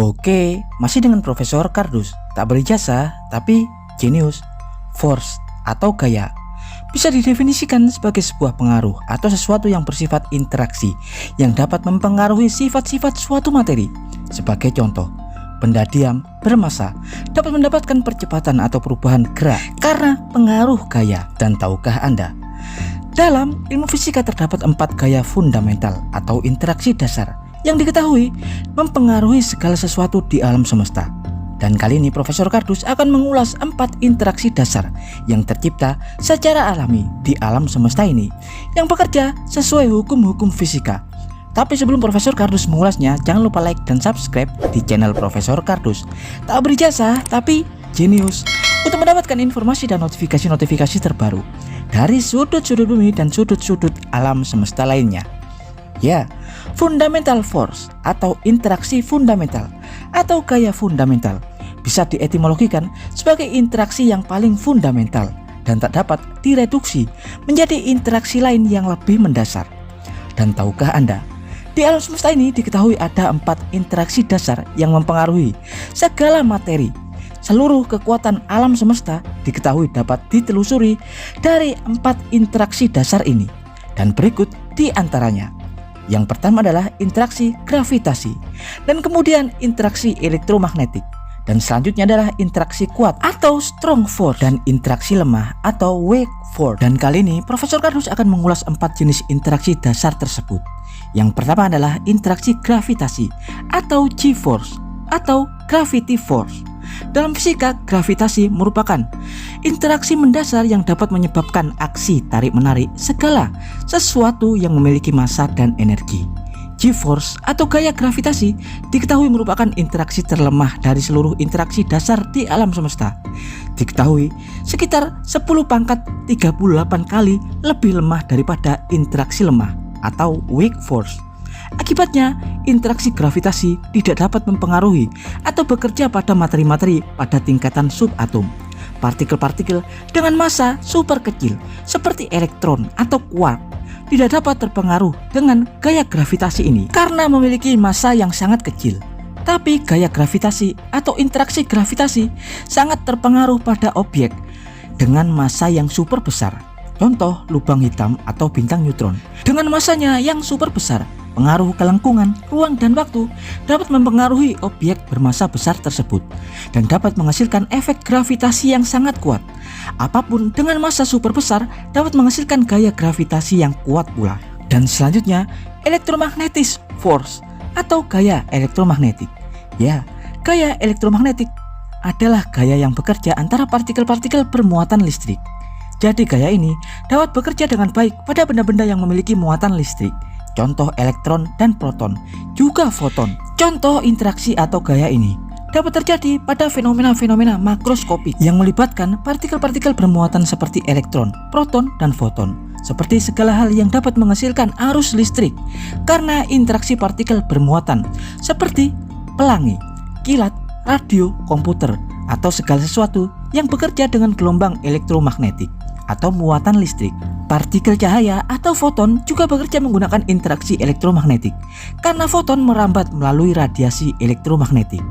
Oke, masih dengan Profesor Kardus. Tak berijazah, tapi genius. Force atau gaya bisa didefinisikan sebagai sebuah pengaruh atau sesuatu yang bersifat interaksi yang dapat mempengaruhi sifat-sifat suatu materi. Sebagai contoh, benda diam bermassa dapat mendapatkan percepatan atau perubahan gerak karena pengaruh gaya. Dan tahukah Anda, dalam ilmu fisika terdapat 4 gaya fundamental atau interaksi dasar yang diketahui mempengaruhi segala sesuatu di alam semesta. Dan kali ini Profesor Kardus akan mengulas 4 interaksi dasar yang tercipta secara alami di alam semesta ini yang bekerja sesuai hukum-hukum fisika. Tapi sebelum Profesor Kardus mengulasnya, jangan lupa like dan subscribe di channel Profesor Kardus. Tak berijazah tapi jenius, untuk mendapatkan informasi dan notifikasi-notifikasi terbaru dari sudut-sudut bumi dan sudut-sudut alam semesta lainnya. Ya, fundamental force atau interaksi fundamental atau gaya fundamental bisa dietimologikan sebagai interaksi yang paling fundamental dan tak dapat direduksi menjadi interaksi lain yang lebih mendasar. Dan tahukah Anda, di alam semesta ini diketahui ada 4 interaksi dasar yang mempengaruhi segala materi. Seluruh kekuatan alam semesta diketahui dapat ditelusuri dari 4 interaksi dasar ini. Dan berikut di antaranya. Yang pertama adalah interaksi gravitasi, dan kemudian interaksi elektromagnetik, dan selanjutnya adalah interaksi kuat atau strong force, dan interaksi lemah atau weak force. Dan kali ini Profesor Kardus akan mengulas 4 jenis interaksi dasar tersebut. Yang pertama adalah interaksi gravitasi atau G-force atau gravity force. Dalam fisika, gravitasi merupakan interaksi mendasar yang dapat menyebabkan aksi tarik-menarik segala sesuatu yang memiliki massa dan energi. G-force atau gaya gravitasi diketahui merupakan interaksi terlemah dari seluruh interaksi dasar di alam semesta. Diketahui sekitar 10 pangkat 38 kali lebih lemah daripada interaksi lemah atau weak force. Akibatnya, interaksi gravitasi tidak dapat mempengaruhi atau bekerja pada materi-materi pada tingkatan subatom. Partikel-partikel dengan massa super kecil seperti elektron atau quark tidak dapat terpengaruh dengan gaya gravitasi ini karena memiliki massa yang sangat kecil. Tapi gaya gravitasi atau interaksi gravitasi sangat terpengaruh pada objek dengan massa yang super besar. Contoh, lubang hitam atau bintang neutron dengan massanya yang super besar. Pengaruh kelengkungan, ruang dan waktu dapat mempengaruhi objek bermassa besar tersebut dan dapat menghasilkan efek gravitasi yang sangat kuat. Apapun dengan massa super besar dapat menghasilkan gaya gravitasi yang kuat pula. Dan selanjutnya, elektromagnetic force atau gaya elektromagnetik. Ya, gaya elektromagnetik adalah gaya yang bekerja antara partikel-partikel bermuatan listrik. Jadi gaya ini dapat bekerja dengan baik pada benda-benda yang memiliki muatan listrik. Contoh elektron dan proton, juga foton. Contoh interaksi atau gaya ini dapat terjadi pada fenomena-fenomena makroskopik yang melibatkan partikel-partikel bermuatan seperti elektron, proton, dan foton. Seperti segala hal yang dapat menghasilkan arus listrik karena interaksi partikel bermuatan seperti pelangi, kilat, radio, komputer, atau segala sesuatu yang bekerja dengan gelombang elektromagnetik atau muatan listrik. Partikel cahaya atau foton juga bekerja menggunakan interaksi elektromagnetik karena foton merambat melalui radiasi elektromagnetik.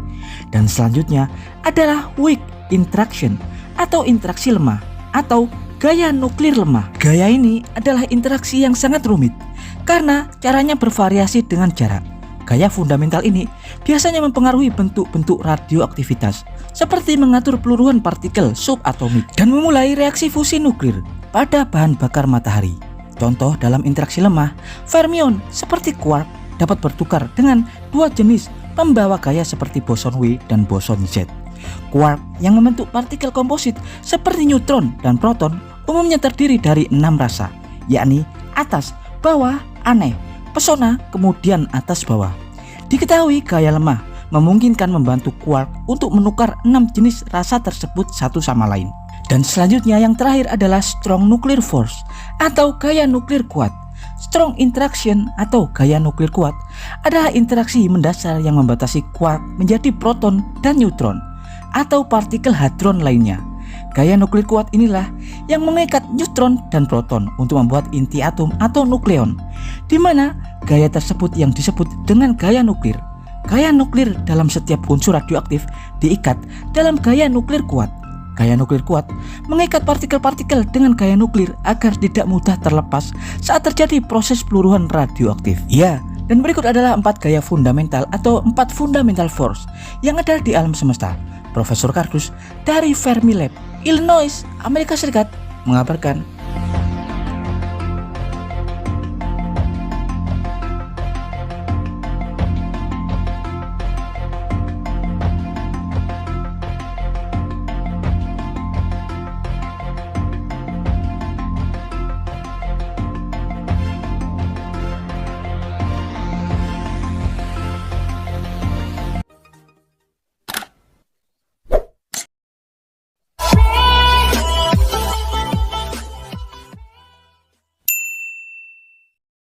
Dan selanjutnya adalah weak interaction atau interaksi lemah atau gaya nuklir lemah. Gaya ini adalah interaksi yang sangat rumit karena caranya bervariasi dengan jarak. Gaya fundamental ini biasanya mempengaruhi bentuk-bentuk radioaktivitas seperti mengatur peluruhan partikel subatomik dan memulai reaksi fusi nuklir pada bahan bakar matahari. Contoh dalam interaksi lemah, fermion seperti quark dapat bertukar dengan 2 jenis pembawa gaya seperti boson W dan boson Z. Quark yang membentuk partikel komposit seperti neutron dan proton umumnya terdiri dari 6 rasa, yakni atas, bawah, aneh, pesona, kemudian atas bawah. Diketahui gaya lemah memungkinkan membantu quark untuk menukar 6 jenis rasa tersebut satu sama lain. Dan selanjutnya yang terakhir adalah strong nuclear force atau gaya nuklir kuat. Strong interaction atau gaya nuklir kuat adalah interaksi mendasar yang membatasi quark menjadi proton dan neutron atau partikel hadron lainnya. Gaya nuklir kuat inilah yang mengikat neutron dan proton untuk membuat inti atom atau nukleon, di mana gaya tersebut yang disebut dengan gaya nuklir. Gaya nuklir dalam setiap unsur radioaktif diikat dalam gaya nuklir kuat. Gaya nuklir kuat mengikat partikel-partikel dengan gaya nuklir agar tidak mudah terlepas saat terjadi proses peluruhan radioaktif. Ya, dan berikut adalah 4 gaya fundamental atau 4 fundamental force yang ada di alam semesta. Profesor Kardus dari Fermi Lab, Illinois, Amerika Serikat mengabarkan